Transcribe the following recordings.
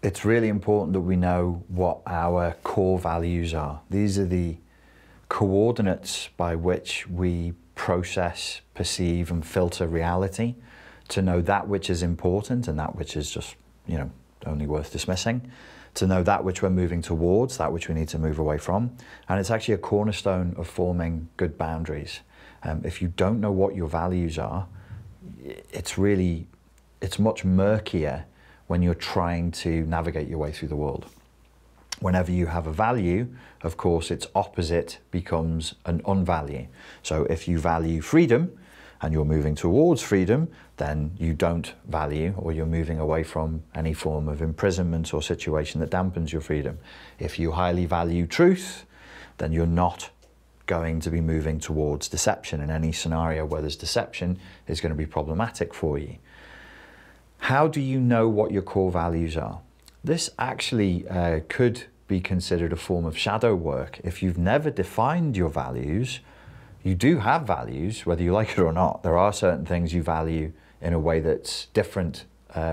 it's really important that we know what our core values are. These are the coordinates by which we process, perceive, and filter reality to know that which is important and that which is just, you know, only worth dismissing, to know that which we're moving towards, that which we need to move away from. And it's actually a cornerstone of forming good boundaries. If you don't know what your values are, it's much murkier when you're trying to navigate your way through the world. Whenever you have a value, of course, its opposite becomes an unvalue. So if you value freedom and you're moving towards freedom, then you don't value, or you're moving away from, any form of imprisonment or situation that dampens your freedom. If you highly value truth, then you're not going to be moving towards deception, and any scenario where there's deception is going to be problematic for you. How do you know what your core values are? This actually could be considered a form of shadow work. If you've never defined your values, you do have values, whether you like it or not. There are certain things you value in a way that's different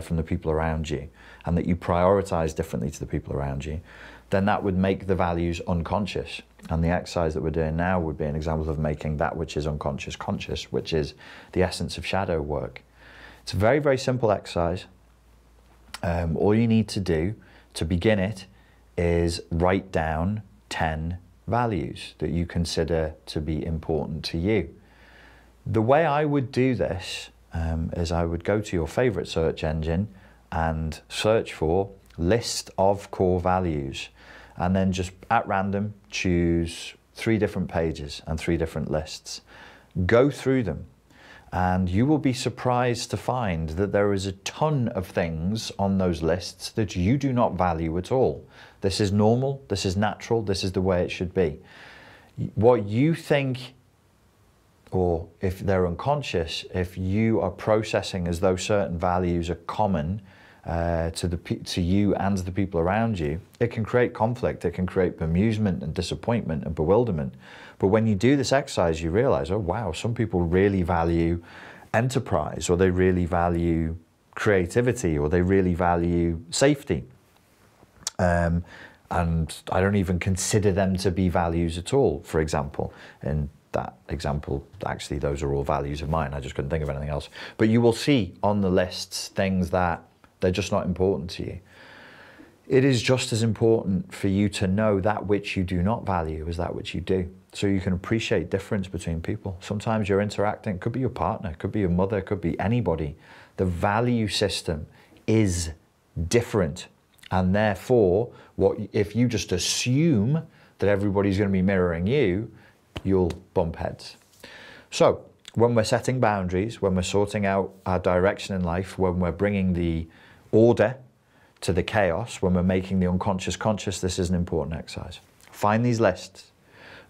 from the people around you, and that you prioritize differently to the people around you. Then that would make the values unconscious. And the exercise that we're doing now would be an example of making that which is unconscious conscious, which is the essence of shadow work. It's a very, very simple exercise. All you need to do to begin it is write down 10 values that you consider to be important to you. The way I would do this is I would go to your favorite search engine and search for list of core values, and then just at random choose 3 different pages and 3 different lists. Go through them, and you will be surprised to find that there is a ton of things on those lists that you do not value at all. This is normal, this is natural, this is the way it should be. What you think, or if they're unconscious, if you are processing as though certain values are common to you and the people around you, it can create conflict, it can create bemusement and disappointment and bewilderment. But when you do this exercise, you realize, oh wow, some people really value enterprise, or they really value creativity, or they really value safety. And I don't even consider them to be values at all, for example. In that example, actually, those are all values of mine. I just couldn't think of anything else. But you will see on the lists things that they're just not important to you. It is just as important for you to know that which you do not value as that which you do, so you can appreciate difference between people. Sometimes you're interacting, it could be your partner, it could be your mother, it could be anybody. The value system is different, and therefore, if you just assume that everybody's going to be mirroring you, you'll bump heads. So when we're setting boundaries, when we're sorting out our direction in life, when we're bringing the order to the chaos, when we're making the unconscious conscious, this is an important exercise. Find these lists,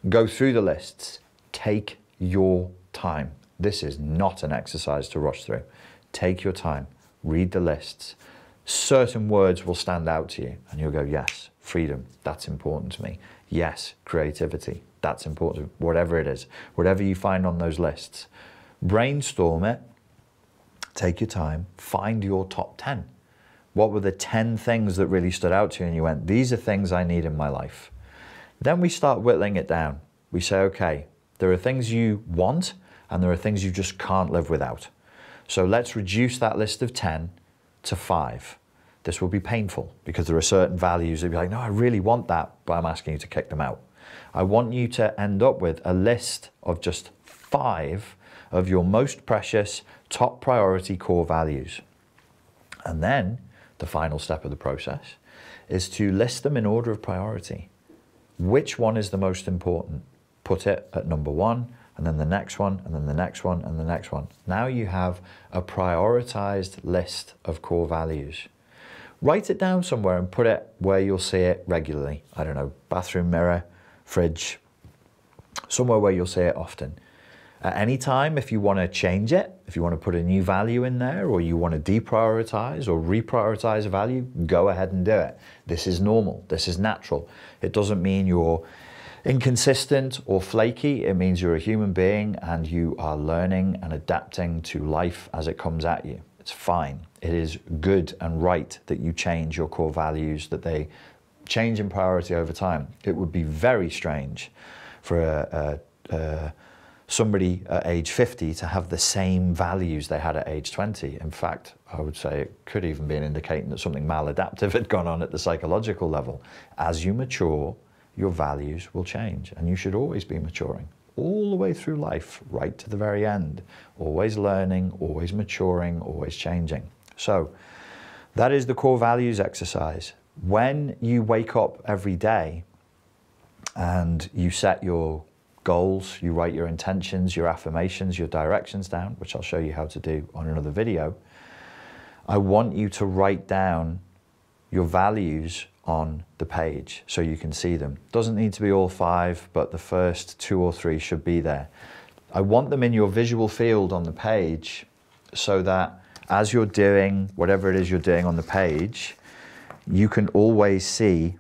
go through the lists, take your time. This is not an exercise to rush through. Take your time, read the lists. Certain words will stand out to you and you'll go, yes, freedom, that's important to me. Yes, creativity, that's important, whatever it is, whatever you find on those lists. Brainstorm it, take your time, find your top 10. What were the 10 things that really stood out to you and you went, these are things I need in my life? Then we start whittling it down. We say, okay, there are things you want and there are things you just can't live without. So let's reduce that list of 10 to 5. This will be painful because there are certain values that you'll be like, no, I really want that, but I'm asking you to kick them out. I want you to end up with a list of just 5 of your most precious, top priority core values. And then the final step of the process is to list them in order of priority. Which one is the most important? Put it at number 1, and then the next one, and then the next one, and the next one. Now you have a prioritized list of core values. Write it down somewhere and put it where you'll see it regularly. I don't know, bathroom mirror, fridge, somewhere where you'll see it often. At any time, if you want to change it, if you want to put a new value in there, or you want to deprioritize or reprioritize a value, go ahead and do it. This is normal. This is natural. It doesn't mean you're inconsistent or flaky. It means you're a human being and you are learning and adapting to life as it comes at you. It's fine. It is good and right that you change your core values, that they change in priority over time. It would be very strange for somebody at age 50 to have the same values they had at age 20. In fact, I would say it could even be an indicator that something maladaptive had gone on at the psychological level. As you mature, your values will change, and you should always be maturing all the way through life, right to the very end. Always learning, always maturing, always changing. So that is the core values exercise. When you wake up every day and you set your goals, you write your intentions, your affirmations, your directions down, which I'll show you how to do on another video, I want you to write down your values on the page so you can see them. Doesn't need to be all 5, but the first 2 or 3 should be there. I want them in your visual field on the page so that as you're doing whatever it is you're doing on the page, you can always see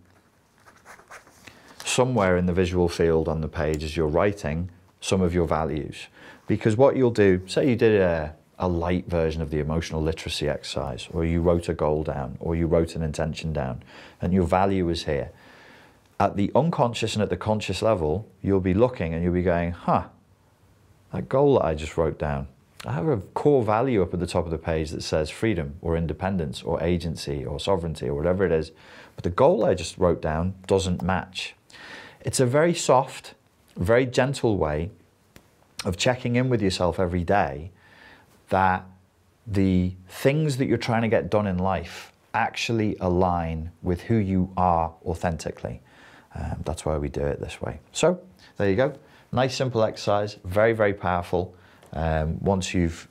somewhere in the visual field on the page as you're writing some of your values. Because what you'll do, say you did a light version of the emotional literacy exercise, or you wrote a goal down, or you wrote an intention down, and your value is here. At the unconscious and at the conscious level, you'll be looking and you'll be going, huh, that goal that I just wrote down, I have a core value up at the top of the page that says freedom or independence or agency or sovereignty or whatever it is, but the goal I just wrote down doesn't match. It's a very soft, very gentle way of checking in with yourself every day that the things that you're trying to get done in life actually align with who you are authentically. That's why we do it this way. So there you go. Nice, simple exercise, very, very powerful. Once you've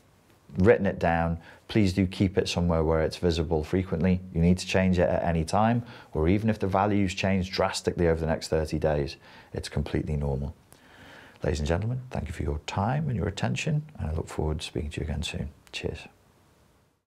written it down, please do keep it somewhere where it's visible frequently. You need to change it at any time, or even if the values change drastically over the next 30 days, it's completely normal. Ladies and gentlemen, thank you for your time and your attention, and I look forward to speaking to you again soon. Cheers.